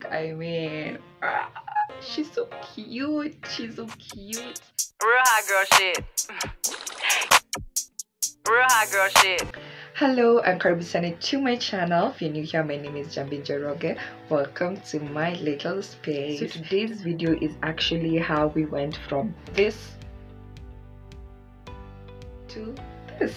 I mean, she's so cute. She's so cute. Real hot girl shit. Real hot girl shit. Hello, I'm Karibisani to my channel. If you're new here, my name is Jambi Joroge. Welcome to my little space. So today's video is actually how we went from this to this.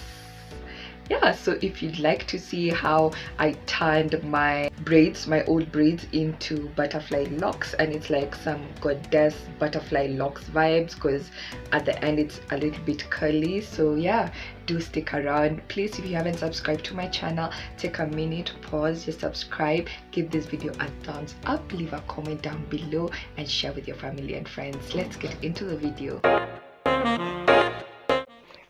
Yeah, so if you'd like to see how I turned my braids, my old braids, into butterfly locks, and it's like some goddess butterfly locks vibes, because at the end it's a little bit curly. So yeah, do stick around. Please, if you haven't subscribed to my channel, take a minute, pause, just subscribe, give this video a thumbs up, leave a comment down below, and share with your family and friends. Let's get into the video.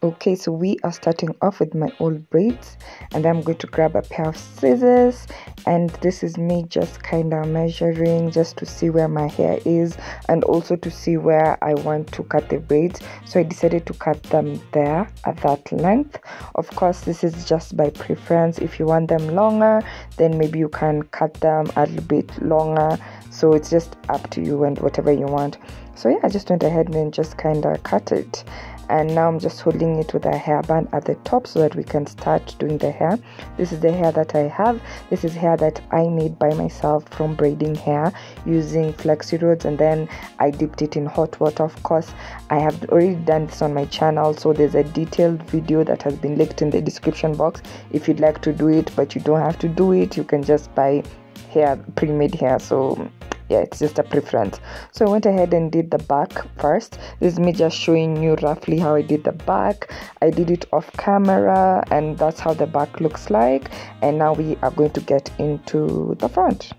Okay, so we are starting off with my old braids, and I'm going to grab a pair of scissors, and this is me just kind of measuring just to see where my hair is and also to see where I want to cut the braids. So I decided to cut them there at that length. Of course, this is just by preference. If you want them longer, then maybe you can cut them a little bit longer. So it's just up to you and whatever you want. So yeah, I just went ahead and just kind of cut it. And now I'm just holding it with a hairband at the top so that we can start doing the hair. This is the hair that I have. This is hair that I made by myself from braiding hair using flexi rods, and then I dipped it in hot water. Of course, I have already done this on my channel, so there's a detailed video that has been linked in the description box if you'd like to do it, but you don't have to do it. You can just buy hair, pre-made hair. So yeah, it's just a preference. So I went ahead and did the back first. This is me just showing you roughly how I did the back. I did it off camera, and that's how the back looks like. And now we are going to get into the front.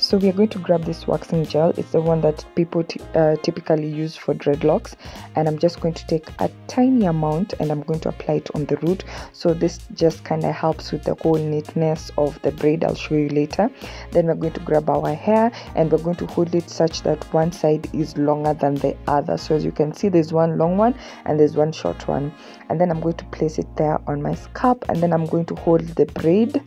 So we are going to grab this waxing gel. It's the one that people typically use for dreadlocks, and I'm just going to take a tiny amount and I'm going to apply it on the root. So this just kind of helps with the whole neatness of the braid. I'll show you later. Then we're going to grab our hair and we're going to hold it such that one side is longer than the other. So as you can see, there's one long one and there's one short one, and then I'm going to place it there on my scalp, and then I'm going to hold the braid.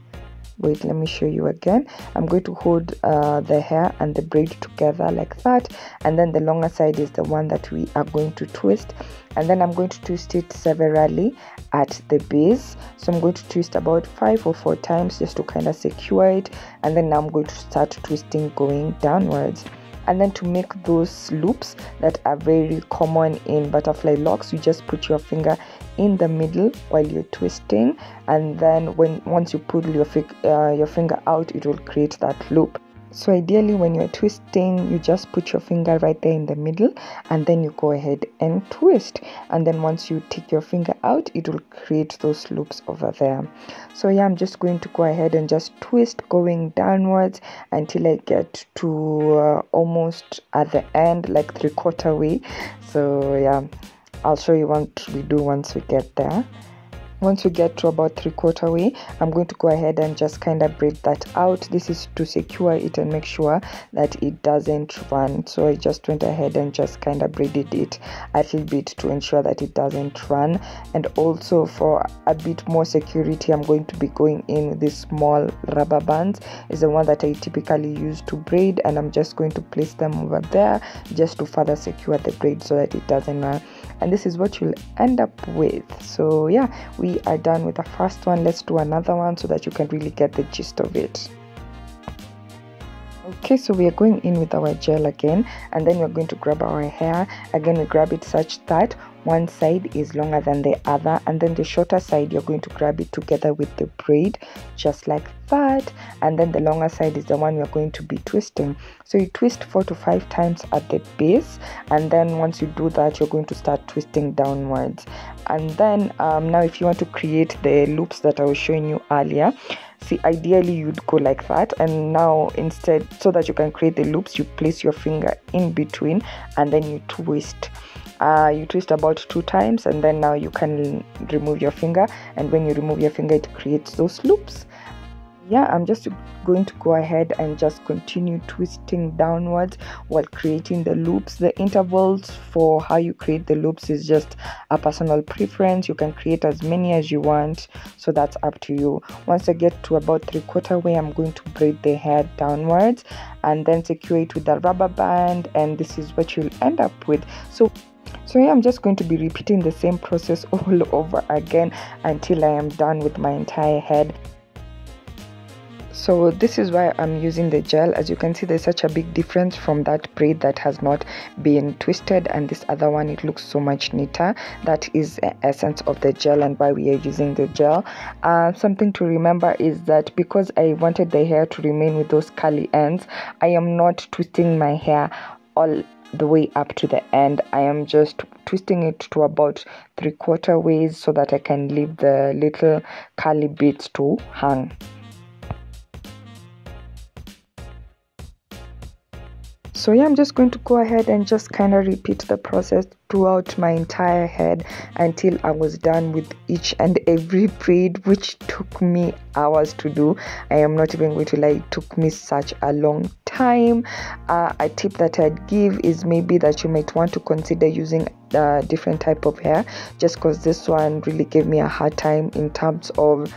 Wait, let me show you again. I'm going to hold the hair and the braid together like that, and then the longer side is the one that we are going to twist, and then I'm going to twist it severally at the base. So I'm going to twist about 5 or 4 times just to kind of secure it, and then now I'm going to start twisting going downwards. And then to make those loops that are very common in butterfly locks, you just put your finger in the middle while you're twisting, and then once you pull your finger out, it will create that loop. So ideally, when you're twisting, you just put your finger right there in the middle, and then you go ahead and twist, and then once you take your finger out, it will create those loops over there. So yeah, I'm just going to go ahead and just twist going downwards until I get to almost at the end, like 3/4 way. So yeah, I'll show you what we do once we get there. Once we get to about 3/4 way, I'm going to go ahead and just kind of braid that out. This is to secure it and make sure that it doesn't run. So I just went ahead and just kind of braided it a little bit to ensure that it doesn't run. And also for a bit more security, I'm going to be going in with these small rubber bands. It's the one that I typically use to braid, and I'm just going to place them over there just to further secure the braid so that it doesn't run. And this is what you'll end up with. So yeah, we are done with the first one. Let's do another one so that you can really get the gist of it. Okay, so we are going in with our gel again, and then we're going to grab our hair. Again, we grab it such that one side is longer than the other, and then the shorter side you're going to grab it together with the braid just like that, and then the longer side is the one we're going to be twisting. So you twist 4 to 5 times at the base, and then once you do that, you're going to start twisting downwards. And then now if you want to create the loops that I was showing you earlier, see, ideally you'd go like that, and now instead, so that you can create the loops, you place your finger in between and then you twist. You twist about 2 times, and then now you can remove your finger, and when you remove your finger, it creates those loops. Yeah, I'm just going to go ahead and just continue twisting downwards while creating the loops. The intervals for how you create the loops is just a personal preference. You can create as many as you want, so that's up to you. Once I get to about 3/4 way, I'm going to braid the hair downwards and then secure it with a rubber band, and this is what you'll end up with. So yeah, I'm just going to be repeating the same process all over again until I am done with my entire head. So this is why I'm using the gel. As you can see, there's such a big difference from that braid that has not been twisted and this other one. It looks so much neater. That is the essence of the gel and why we are using the gel. Something to remember is that because I wanted the hair to remain with those curly ends, I am not twisting my hair all the way up to the end. I am just twisting it to about 3/4 ways so that I can leave the little curly bits to hang. So yeah, I'm just going to go ahead and just kind of repeat the process throughout my entire head until I was done with each and every braid, which took me hours to do. I am not even going to lie, it took me such a long time. A tip that I'd give is maybe that you might want to consider using a different type of hair, just because this one really gave me a hard time in terms of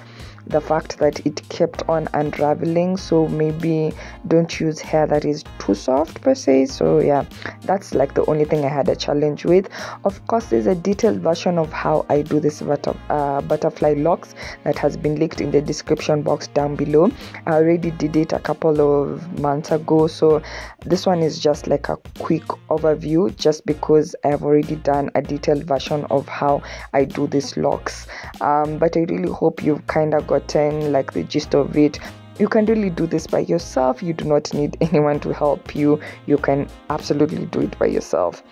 the fact that it kept on unraveling. So maybe don't use hair that is too soft per se. So yeah, that's like the only thing I had a challenge with. Of course, there's a detailed version of how I do this butterfly locks that has been linked in the description box down below. I already did it a couple of months ago, so this one is just like a quick overview, just because I have already done a detailed version of how I do these locks. But I really hope you've kind of gotten like the gist of it. You can really do this by yourself. You do not need anyone to help you. You can absolutely do it by yourself.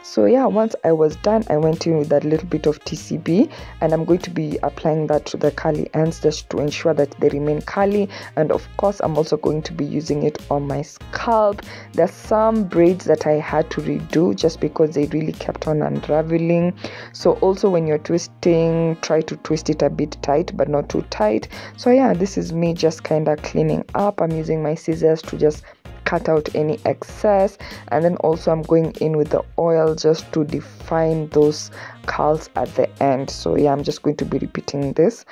So yeah, once I was done, I went in with that little bit of TCB, and I'm going to be applying that to the curly ends just to ensure that they remain curly. And of course, I'm also going to be using it on my scalp. There's some braids that I had to redo just because they really kept on unraveling. So also when you're twisting, try to twist it a bit tight but not too tight. So yeah, this is me just kind of cleaning up. I'm using my scissors to just cut out any excess, and then also I'm going in with the oil just to define those curls at the end. So yeah, I'm just going to be repeating this.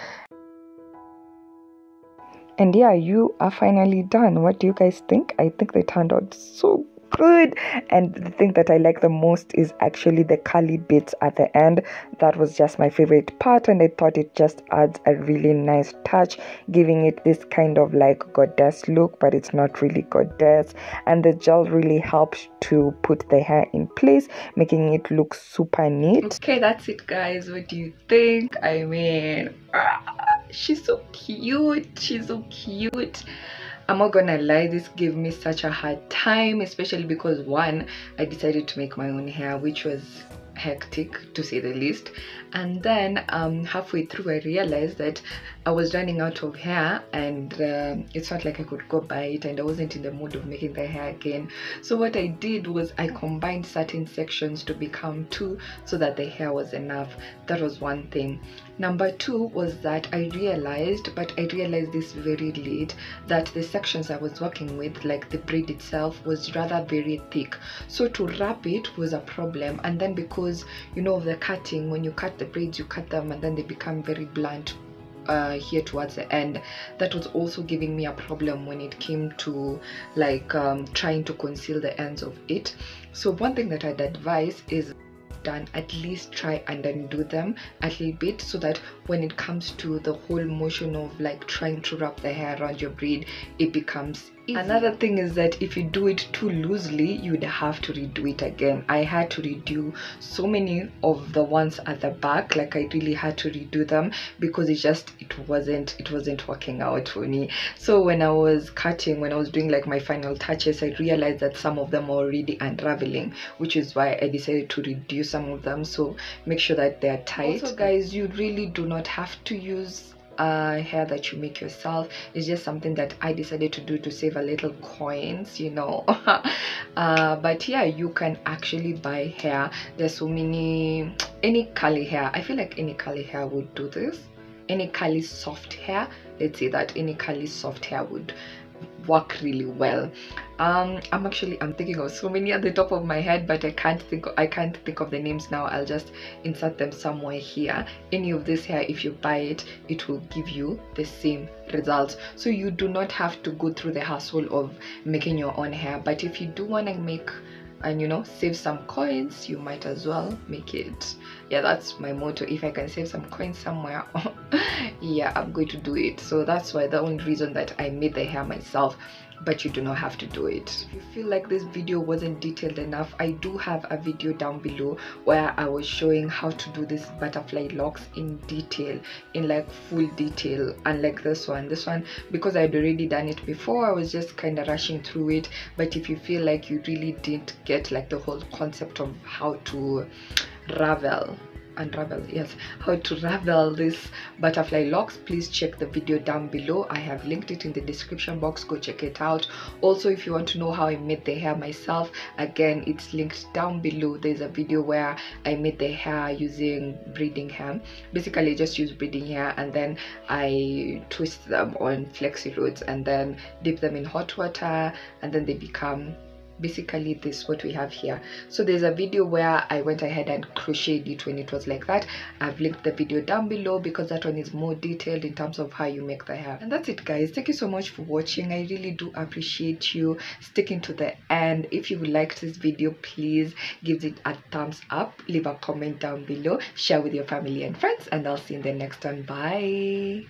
And yeah, you are finally done. What do you guys think? I think they turned out so good, and the thing that I like the most is actually the curly bits at the end. That was just my favorite part, and I thought it just adds a really nice touch, giving it this kind of like goddess look, but it's not really goddess. And the gel really helps to put the hair in place, making it look super neat. Okay, that's it guys. What do you think? I mean, she's so cute. She's so cute. I'm not gonna lie, this gave me such a hard time, especially because one, I decided to make my own hair, which was hectic to say the least. And then halfway through I realized that I was running out of hair, and it's not like I could go buy it, and I wasn't in the mood of making the hair again. So what I did was I combined certain sections to become two so that the hair was enough. That was one thing. Number two was that I realized this very late, that the sections I was working with, like the braid itself, was rather very thick. So to wrap it was a problem. And then because you know of the cutting, when you cut the braids, you cut them and then they become very blunt here towards the end. That was also giving me a problem when it came to like trying to conceal the ends of it. So one thing that I'd advise is done, at least try and undo them a little bit, so that when it comes to the whole motion of like trying to wrap the hair around your braid, it becomes easy. Another thing is that if you do it too loosely, you'd have to redo it again. I had to redo so many of the ones at the back, like I really had to redo them because it wasn't working out for me. So when I was cutting, when I was doing like my final touches, I realized that some of them were already unraveling, which is why I decided to reduce some of them. So make sure that they're tight. Also guys, you really do not have to use hair that you make yourself. It's just something that I decided to do to save a little coins, you know. But yeah, you can actually buy hair. There's so many, any curly hair, I feel like any curly hair would do this. Any curly soft hair, let's say that any curly soft hair would work really well. I'm thinking of so many at the top of my head, but I can't think of the names now. I'll just insert them somewhere here. Any of this hair, if you buy it, it will give you the same results, so you do not have to go through the hassle of making your own hair. But if you do want to make and, you know, save some coins, you might as well make it. Yeah, that's my motto. If I can save some coins somewhere, yeah, I'm going to do it. So that's why the only reason that I made the hair myself, but you do not have to do it. If you feel like this video wasn't detailed enough, I do have a video down below where I was showing how to do this butterfly locks in detail, in like full detail. Unlike this one, because I'd already done it before, I was just kind of rushing through it. But if you feel like you really didn't get like the whole concept of how to how to ravel this butterfly locks, please check the video down below. I have linked it in the description box. Go check it out. Also, if you want to know how I made the hair myself, again, it's linked down below. There's a video where I made the hair using braiding hair. Basically, I just use braiding hair and then I twist them on flexi rods and then dip them in hot water, and then they become basically this what we have here. So there's a video where I went ahead and crocheted it when it was like that. I've linked the video down below because that one is more detailed in terms of how you make the hair. And that's it, guys. Thank you so much for watching. I really do appreciate you sticking to the end. If you liked this video, please give it a thumbs up, leave a comment down below, share with your family and friends, and I'll see you in the next one. Bye.